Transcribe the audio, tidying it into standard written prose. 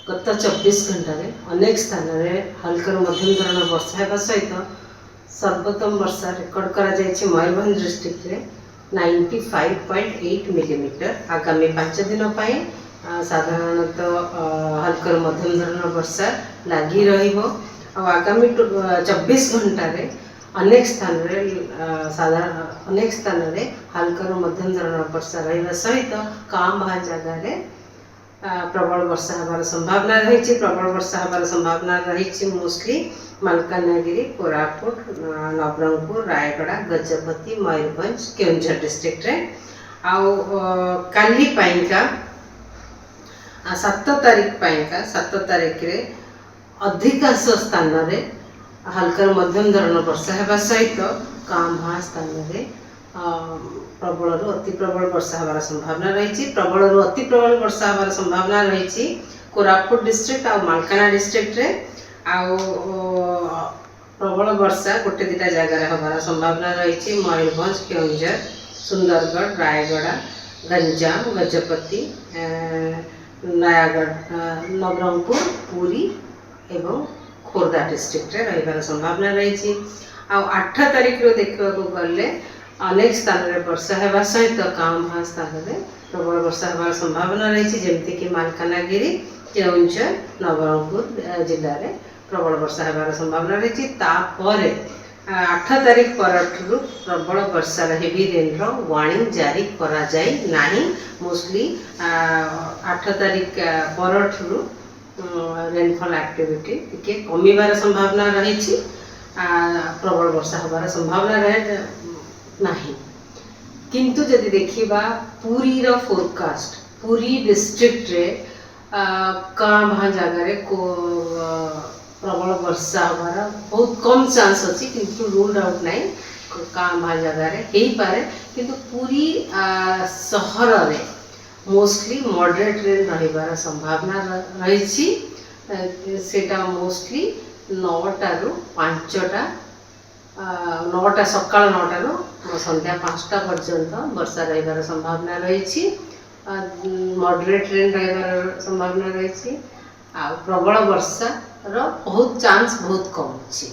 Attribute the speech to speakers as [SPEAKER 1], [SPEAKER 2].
[SPEAKER 1] गत 24 घंटा अनेक स्थान में हल्कर मध्यम धरण वर्षा होगा सहित सर्वोत्तम वर्षा रेकर्ड कर मयूरभंज डिस्ट्रिक्ट रे 95.8 मिलीमीटर। आगामी 5 दिन साधारणतः हल्कर मध्यम धरण वर्षा लगी आगामी 24 घंटा अनेक स्थान अनेक स्थान हल्कर मध्यम धरण वर्षा रहा सहित कां भा जगह प्रबल वर्षा हबार संभावना रही। प्रबल वर्षा हबार संभावना रही मोस्टली मालकानगिरी, कोरापुट, नवरंगपुर, रायगड़ा, गजपति, मयूरभंज, केउंझर डिस्ट्रिक्ट रे। काली पाइका 7 तारीख रे अधिकांश स्थान रे हल्का मध्यम धरण वर्षा होगा सहित कां भा स्थान रे प्रबल रु अति प्रबल वर्षा हबार संभावना रही। प्रबल रु अति प्रबल वर्षा हबार संभावना रही कोरापुट डिस्ट्रिक्ट और मालकाना डिस्ट्रिक्ट रे। प्रबल वर्षा गोटे दुटा जगार हबार संभावना रही मयूरभंज, केउंझर, सुंदरगढ़, रायगड़ा, गंजाम, गजपति, नयागढ़, नवरंगपुर, पुरी एवं खोर्धा डिस्ट्रिक्ट रे रहिबार संभावना रही। 8 तारीख रो देखा गले अनेक स्थान में वर्षा होगा सहित कां भा स्थान में प्रबल वर्षा हबार संभावना रही जमीक मालकानगिरी, केउंझर, नवरंगपुर जिले में प्रबल वर्षा हबार संभावना रही। 8 तारीख पर प्रबल वर्षा हेवी रेन वार्निंग जारी करा जाए नहीं। मोस्टली 8 तारीख पर रेनफॉल एक्टिविटी टिके कमिबार संभावना रही। प्रबल वर्षा हबार संभावना रहे नहीं। किंतु जदि देखिबा पुरी रो फोरकास्ट पुरी डिस्ट्रिक्ट रे कां भा जगह को प्रबल वर्षा हबार बहुत कम चांस अच्छी किंतु रूल आउट नहीं। कां भा जगह हो पारे किंतु पुरी सहर रे मोस्टली मॉडरेट रेन रहिबार संभावना रही। सेटा मोस्टली 9टा रु 5टा 9टा सकाळ 9टा रु संध्या 5टा पर्यंत वर्षा रहिबार संभावना रही। मॉडरेट रेन रहिबार संभावना रही। प्रबल वर्षा रो बहुत चांस बहुत कम अच्छी।